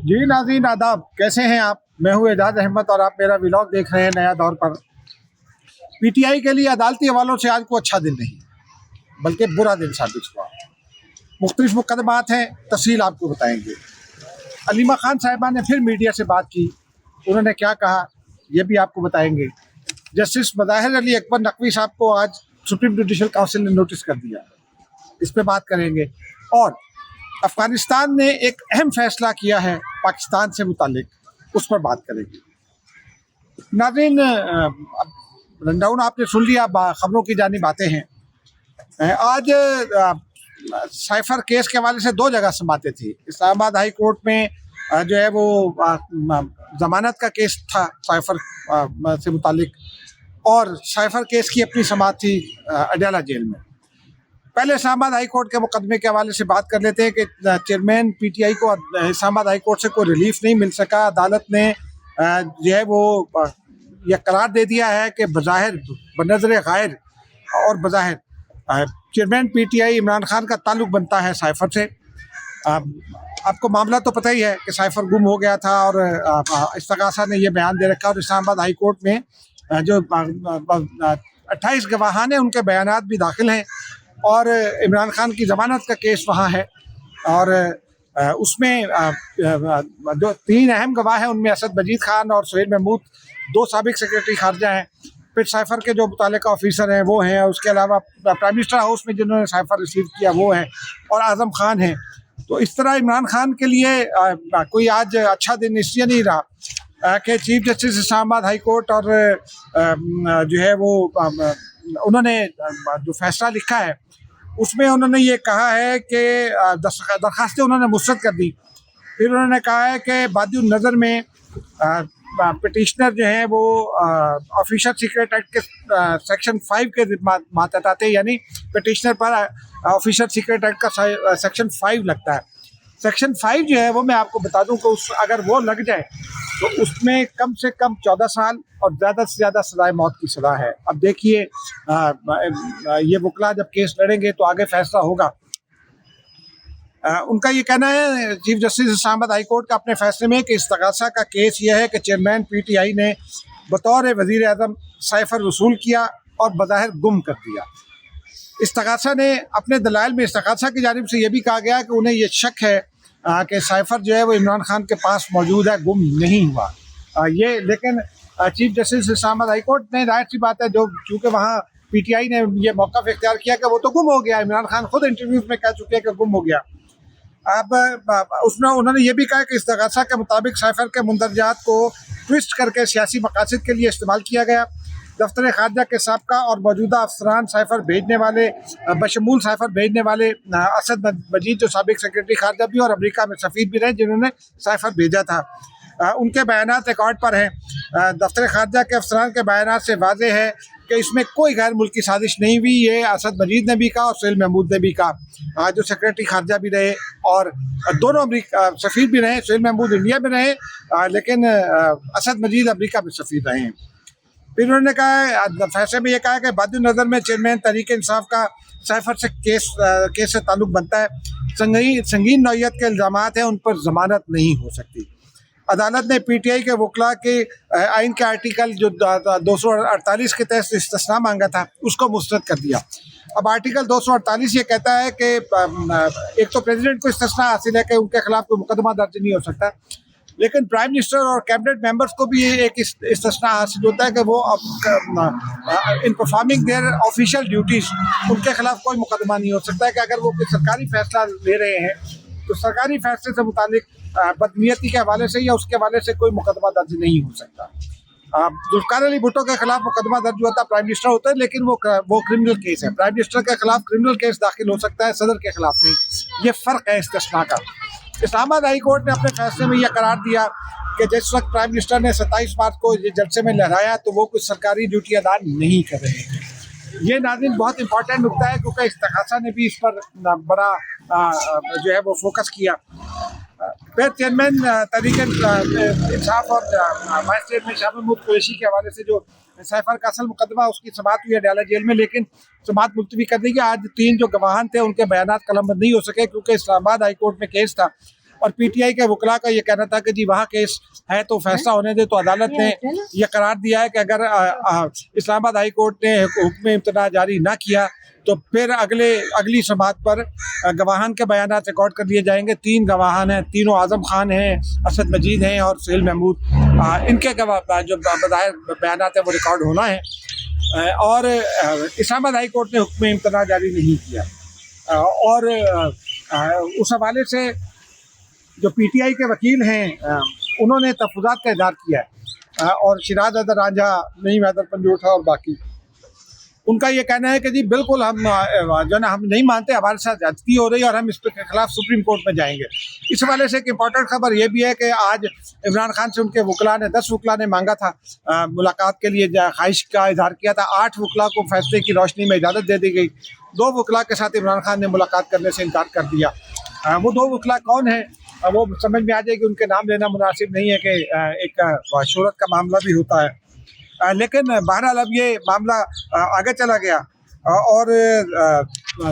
जी नाज़रीन आदाब, कैसे हैं आप? मैं हूँ एजाज अहमद और आप मेरा व्लॉग देख रहे हैं नया दौर पर। पीटीआई के लिए अदालती हवालों से आज को अच्छा दिन नहीं बल्कि बुरा दिन साबित हुआ। मुख्तलिफ मुकदमात हैं, तफसील आपको बताएंगे। अलीमा खान साहिबा ने फिर मीडिया से बात की, उन्होंने क्या कहा ये भी आपको बताएंगे। जस्टिस मज़ाहिर अली अकबर नकवी साहब को आज सुप्रीम जुडिशल काउंसिल ने नोटिस कर दिया, इस पर बात करेंगे। और अफगानिस्तान ने एक अहम फैसला किया है पाकिस्तान से मुतालिक, उस पर बात करेंगे। नाज़रीन, रनडाउन आपने सुन लिया, खबरों की जानी बातें हैं। आज साइफर केस के हवाले से दो जगह से बातें थी। इस्लामाबाद हाई कोर्ट में जो है वो जमानत का केस था साइफर से मुतालिक, और साइफर केस की अपनी समाअत थी अडयाला जेल में। पहले इस्लामाबाद हाई कोर्ट के मुकदमे के हवाले से बात कर लेते हैं कि चेयरमैन पीटीआई को इस्लामाबाद हाई कोर्ट से कोई रिलीफ नहीं मिल सका। अदालत ने जो है वो यह करार दे दिया है कि बज़ाहिर बनज़र गायर और बज़ाहिर चेयरमैन पीटीआई इमरान खान का ताल्लुक बनता है साइफर से। आपको मामला तो पता ही है कि साइफर गुम हो गया था और इस्तगासा ने यह बयान दे रखा, और इस्लामाबाद हाई कोर्ट में जो 28 गवाहान हैं उनके बयानात भी दाखिल हैं, और इमरान खान की ज़मानत का केस वहाँ है। और उसमें जो 3 अहम गवाह हैं उनमें असद मजीद खान और सुहेल महमूद, 2 साबिक सेक्रेटरी खारजा हैं। फिर साइफर के जो मुतल्लिका ऑफिसर हैं वो हैं, उसके अलावा प्राइम मिनिस्टर हाउस में जिन्होंने साइफर रिसीव किया वो हैं, और आज़म खान हैं। तो इस तरह इमरान खान के लिए कोई आज अच्छा दिन इसलिए नहीं रहा कि chief justice Islamabad high court और जो है वो उन्होंने जो फैसला लिखा है उसमें उन्होंने ये कहा है कि दरखास्तें उन्होंने मुस्तरद कर दी। फिर उन्होंने कहा है कि बादिउन नज़र में पिटिशनर जो हैं वो ऑफिशियल सीक्रेट एक्ट के सेक्शन 5 के मातहत आते हैं, यानी पिटिशनर पर ऑफिशियल सीक्रेट एक्ट का सेक्शन 5 लगता है। सेक्शन 5 जो है वो मैं आपको बता दूं कि अगर वो लग जाए तो उसमें कम से कम 14 साल और ज़्यादा से ज़्यादा सज़ाए मौत की सज़ा है। अब देखिए ये वकला जब केस लड़ेंगे तो आगे फैसला होगा। उनका ये कहना है chief justice Islamabad high court का अपने फैसले में कि इस्तगासा का केस यह है कि चेयरमैन पीटीआई ने बतौर वज़ीर आज़म साइफर वसूल किया और बज़ाहिर गुम कर दिया। इस्तगासा ने अपने दलाइल में इस्तगासा की जानिब से यह भी कहा गया कि उन्हें यह शक है कि साइफर जो है वो इमरान खान के पास मौजूद है, गुम नहीं हुआ। ये लेकिन chief justice Islamabad high court ने, जाहिर सी बात है, जो चूँकि वहाँ पीटीआई ने ये मौक़िफ़ इख्तियार किया कि वो तो गुम हो गया, इमरान खान खुद इंटरव्यूज़ में कह चुके हैं कि गुम हो गया। अब उसमें उन्होंने ये भी कहा कि इस्तगासा के मुताबिक साइफर के मुंदरजात को ट्विस्ट करके सियासी मकासद के लिए इस्तेमाल किया गया। दफ्तर खारजा के साबका और मौजूदा अफसरान साइफर भेजने वाले बशमूल साइफर भेजने वाले असद मजीद जो साबिक सेक्रेटरी खारजा भी और अमेरिका में सफ़ीर भी रहे जिन्होंने साइफर भेजा था, उनके बयानात रिकॉर्ड पर हैं। दफ्तर खारजा के अफसरान के बयानात से वाज़ेह है कि इसमें कोई गैर मुल्की साजिश नहीं हुई। ये असद मजीद ने भी कहा और सुहेल महमूद ने भी कहा, जो सेक्रेटरी खारजा भी रहे और दोनों अमेरिका सफ़ीर भी रहे। सुहेल महमूद इंडिया में रहे लेकिन असद मजीद अमेरिका में सफ़ीर रहे हैं। फिर उन्होंने कहा, फैसले में ये कहा कि बादिउन नज़र में चेयरमैन तहरीक इंसाफ का साइफर से केस से ताल्लुक़ बनता है। संगीन नौइयत के इल्ज़ामात हैं, उन पर ज़मानत नहीं हो सकती। अदालत ने पीटीआई के वकला के आइन के आर्टिकल जो 248 के तहत इस्तिस्ना मांगा था उसको मुस्तरद कर दिया। अब आर्टिकल 248 ये कहता है कि एक तो प्रेसिडेंट को इस्तिस्ना हासिल है कि उनके खिलाफ कोई मुकदमा दर्ज नहीं हो सकता, लेकिन प्राइम मिनिस्टर और कैबिनेट मेंबर्स को भी ये एक इस्तिस्ना हासिल होता है कि वो in performing there official duties उनके खिलाफ कोई मुकदमा नहीं हो सकता है कि अगर वो कोई सरकारी फैसला ले रहे हैं तो सरकारी फैसले से मुतालिक बदनीयती के हवाले से या उसके हवाले से कोई मुकदमा दर्ज नहीं हो सकता। जुल्फ़िकार अली भुट्टो के खिलाफ मुकदमा दर्ज हुआ था, प्राइम मिनिस्टर होता है, लेकिन वो क्रिमिनल केस है। प्राइम मिनिस्टर के खिलाफ क्रिमिनल केस दाखिल हो सकता है, सदर के खिलाफ नहीं। ये फ़र्क है इस्तिस्ना का। इस्लामाबाद हाई कोर्ट ने अपने फैसले में यह करार दिया कि जिस वक्त प्राइम मिनिस्टर ने 27 मार्च को ये जलसे में लहराया तो वो कुछ सरकारी ड्यूटी अदा नहीं कर रहे थे। ये नाज़रीन बहुत इंपॉर्टेंट नुकता है क्योंकि इस्तगासा ने भी इस पर बड़ा जो है वो फोकस किया। फिर चेयरमैन तहरीक इंसाफ और वाइस चेयरमैन शाह महमूद कुरैशी के हवाले से जो साइफर का असल मुकदमा उसकी समाअत हुई है अडयाला जेल में, लेकिन समाअत मुलतवी कर दी गई। आज 3 जो गवाहान थे उनके बयानात कलमबंद नहीं हो सके क्योंकि इस्लामाबाद हाई कोर्ट में केस था और पीटीआई के वकला का ये कहना था कि जी वहाँ केस है तो फैसला होने दे। तो अदालत ने यह करार दिया है कि अगर इस्लामाबाद हाई कोर्ट ने हुक्म इम्तना जारी ना किया तो फिर अगली समाअत पर गवाहान के बयान रिकॉर्ड कर लिए जाएंगे। 3 गवाहान हैं, तीनों आजम खान हैं, असद मजीद हैं और सुहेल महमूद। इनके जो बज़ाहिर बयान है वो रिकॉर्ड होना है। और इस्लामाबाद हाई कोर्ट ने हुक्म इम्तना जारी नहीं किया। और उस हवाले से जो पीटीआई के वकील हैं उन्होंने तहफ़्फ़ुज़ात का इज़हार किया है। और शिराज हैदर रांझा, नईम हैदर पंजोठा और बाकी, उनका ये कहना है कि जी बिल्कुल हम जो ना हम नहीं मानते, हमारे साथ ज़्यादती हो रही है और हम इसके खिलाफ सुप्रीम कोर्ट में जाएंगे। इस हवाले से एक इम्पॉर्टेंट खबर ये भी है कि आज इमरान खान से उनके वकला ने 10 वकला ने मांगा था मुलाकात के लिए, ख्वाहिश का इजहार किया था। 8 वकला को फैसले की रोशनी में इजाज़त दे दी गई। 2 वकला के साथ इमरान खान ने मुलाकात करने से इनकार कर दिया। वो 2 वकला कौन है वो समझ में आ जाएगी। उनके नाम लेना मुनासिब नहीं है कि एक शोहरत का मामला भी होता है। लेकिन बहरहाल अब ये मामला आगे चला गया और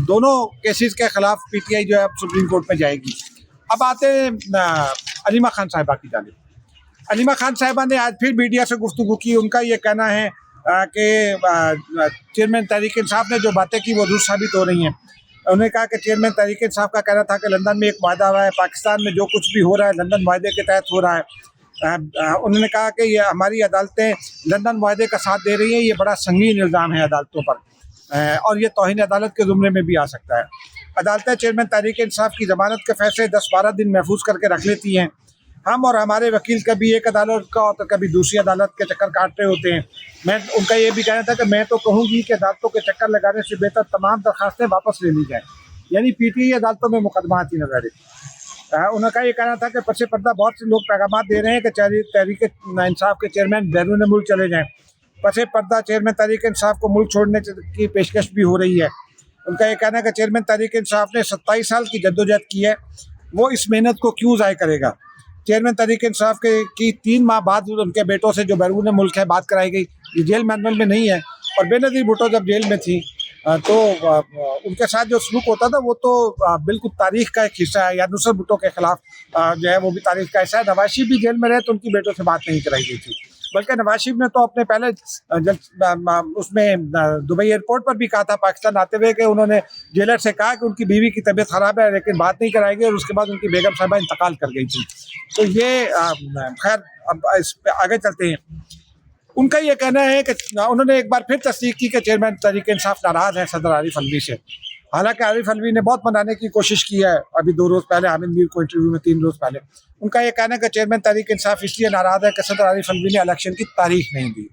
दोनों केसेस के खिलाफ पीटीआई जो है अब सुप्रीम कोर्ट में जाएगी। अब आते हैं अलीमा खान साहिबा की जानिब। अलीमा खान साहिबा ने आज फिर मीडिया से गुफ्तगू की। उनका ये कहना है कि चेयरमैन तहरीक इंसाफ ने जो बातें की वो दुरुस्त साबित हो रही हैं। उन्होंने कहा कि चेयरमैन तहरीक इंसाफ का कहना था कि लंदन में एक वायदा हुआ है, पाकिस्तान में जो कुछ भी हो रहा है लंदन वायदे के तहत हो रहा है। उन्होंने कहा कि ये हमारी अदालतें लंदन वायदे का साथ दे रही हैं, ये बड़ा संगीन इल्ज़ाम है अदालतों पर और ये तौहीन अदालत के ज़ुमरे में भी आ सकता है। अदालतें चेयरमैन तहरीक इंसाफ की ज़मानत के फैसले 10-12 दिन महफूज करके रख लेती हैं। हम और हमारे वकील कभी एक अदालत का और कभी दूसरी अदालत के चक्कर काट रहे होते हैं। उनका ये भी कहना था कि मैं तो कहूँगी कि अदालतों के चक्कर लगाने से बेहतर तमाम दरखास्तें वापस ले ली जाएँ, यानी पीटीआई अदालतों में मुकदमा आती नजर आए। उनका ये कहना था कि पीछे पर्दा बहुत से लोग पैगाम दे रहे हैं कि तहरीक इंसाफ के चेयरमैन बैरून मुल्क चले जाएं। पीछे पर्दा चेयरमैन तहरीक इंसाफ को मुल्क छोड़ने की पेशकश भी हो रही है। उनका ये कहना है कि चेयरमैन तहरीक इंसाफ ने 27 साल की जद्दोजहद की है, वो इस मेहनत को क्यों ज़ाय करेगा। चेयरमैन तहरीक इंसाफ की 3 माह बाद उनके बेटों से जो बैरून मुल्क है बात कराई गई, ये जेल मैनुअल में नहीं है। और बेनज़ीर भुट्टो जब जेल में थी तो उनके साथ जो सलूक होता था वो तो बिल्कुल तारीख का एक हिस्सा है। या नुसरत भुट्टो के खिलाफ जो है वो भी तारीख का हिस्सा है। नवाज शरीफ भी जेल में रहे तो उनकी बेटों से बात नहीं कराई गई थी, बल्कि नवाज शरीफ ने तो अपने पहले उसमें दुबई एयरपोर्ट पर भी कहा था पाकिस्तान आते हुए कि उन्होंने जेलर से कहा कि उनकी बीवी की तबीयत ख़राब है लेकिन बात नहीं कराई गई और उसके बाद उनकी बेगम साहिबा इंतकाल कर गई थी। तो ये खैर अब इस पर आगे चलते हैं। उनका ये कहना है कि उन्होंने एक बार फिर तस्दीक की कि चेयरमैन तहरीक इंसाफ नाराज़ है सदर आरिफ अलवी से। हालांकि आरिफ अलवी ने बहुत मनाने की कोशिश की है, अभी 2 रोज़ पहले हामिद मीर को इंटरव्यू में 3 रोज़ पहले। उनका ये कहना है कि चेयरमैन तहरीक इंसाफ इसलिए नाराज़ है कि सदर आरिफ अलवी ने इलेक्शन की तारीख नहीं दी।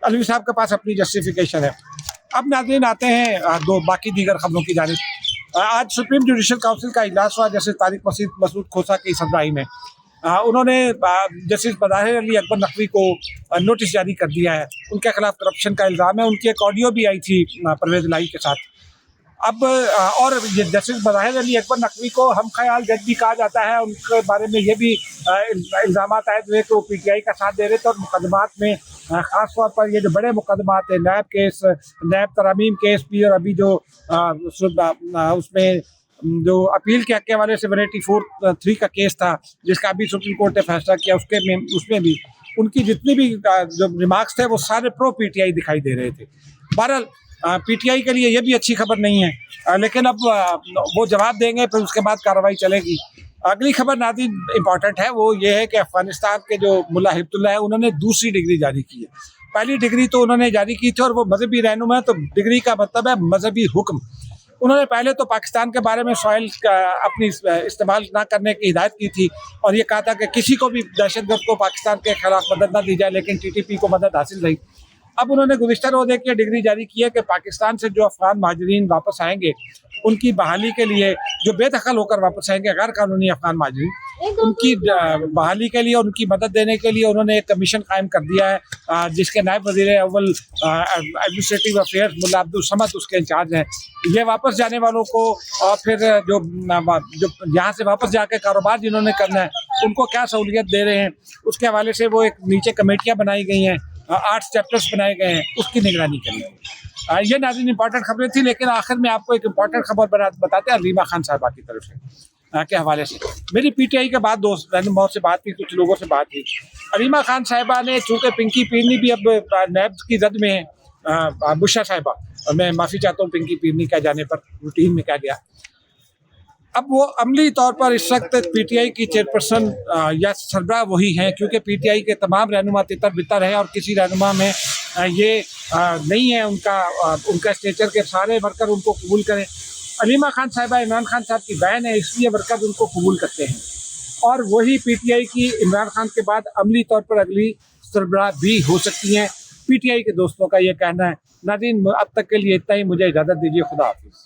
अलवी साहब के पास अपनी जस्टिफिकेशन है। अब नाज़रीन आते हैं बाकी दीगर खबरों की जानिब। आज सुप्रीम जुडिशल काउंसिल का इजलास हुआ जस्टिस तारिक मसूद खोसा की सरबराही में। उन्होंने जस्टिस बज़ाहिर अली अकबर नकवी को नोटिस जारी कर दिया है। उनके खिलाफ करप्शन का इल्ज़ाम है। उनकी एक ऑडियो भी आई थी परवेज़ इलाही के साथ। अब और जस्टिस बज़ाहिर अली अकबर नकवी को हम ख्याल जज भी कहा जाता है। उनके बारे में ये भी इल्ज़ाम आए थे कि वो पीटीआई का साथ दे रहे थे और मुकदमात में ख़ास तौर पर ये जो बड़े मुकदमात हैं, नैब केस, नैब तरमीम केस भी, और अभी जो उसमें जो अपील के हक़ वाले से 184(3) का केस था जिसका अभी सुप्रीम कोर्ट ने फैसला किया, उसमें भी उनकी जितनी भी जो रिमार्क्स थे वो सारे प्रो पीटीआई दिखाई दे रहे थे। बहरहाल पीटीआई के लिए ये भी अच्छी खबर नहीं है, लेकिन अब वो जवाब देंगे फिर उसके बाद कार्रवाई चलेगी। अगली खबर नाज़रीन इम्पॉर्टेंट है, वो ये है कि अफ़गानिस्तान के जो मुल्ला हिब्बतुल्लाह है उन्होंने दूसरी डिग्री जारी की है। पहली डिग्री तो उन्होंने जारी की थी और वो मजहबी रहनुमा है, तो डिग्री का मतलब है मजहबी हुक्म। उन्होंने पहले तो पाकिस्तान के बारे में सॉइल अपनी इस्तेमाल ना करने की हिदायत की थी और ये कहा था कि किसी को भी दहशतगर्द को पाकिस्तान के खिलाफ मदद ना दी जाए, लेकिन टीटीपी को मदद हासिल रही। अब उन्होंने गुज़िश्ता रोज़ एक डिग्री जारी की है कि पाकिस्तान से जो अफ़गान महाजरीन वापस आएंगे उनकी बहाली के लिए, जो बेदखल होकर वापस आएंगे गैर कानूनी अफ़गान महाजरीन, उनकी बहाली के लिए, उनकी मदद देने के लिए उन्होंने एक कमीशन कायम कर दिया है जिसके नायब वज़ीर अव्वल एडमिनिस्ट्रेटिव अफेयर्स मुल्ला अब्दुल समद उसके इंचार्ज हैं। ये वापस जाने वालों को और फिर जो यहाँ से वापस जाके कारोबार जिन्होंने करना है उनको क्या सहूलियत दे रहे हैं, उसके हवाले से वो एक नीचे कमेटियाँ बनाई गई हैं, 8 चैप्टर्स बनाए गए हैं, उसकी निगरानी करेंगे। ये नाज़रीन इंपॉर्टेंट खबरें थी, लेकिन आखिर में आपको एक इम्पॉर्टेंट खबर बताते हैं अलीमा खान साहिबा की तरफ से। के हवाले से। मेरी पीटीआई के बाद दोस्त रहनुमाओं से बात की, कुछ लोगों से बात की। अलीमा खान साहिबा ने, चूँकि पिंकी पीरनी भी अब नैब की जद में है, बुशरा साहिबा, और मैं माफ़ी चाहता हूँ पिंकी पीरनी कह जाने पर, रूटीन में कह गया। अब वो अमली तौर पर इस वक्त पीटीआई की चेयरपर्सन या सरबराह वही हैं, क्योंकि पीटीआई के तमाम रहनुमा तितर बितर है और किसी रहनुमा में ये नहीं है उनका स्टेचर के सारे वर्कर उनको कबूल करें। अलीमा खान साहिबा इमरान खान साहब की बहन है, इसलिए वर्कर उनको कबूल करते हैं, और वही पीटीआई की इमरान खान के बाद अमली तौर पर अगली सरबराह भी हो सकती हैं। पीटीआई के दोस्तों का ये कहना है। नाज़रीन, अब तक के लिए इतना ही, मुझे इजाज़त दीजिए। खुदा हाफिज़।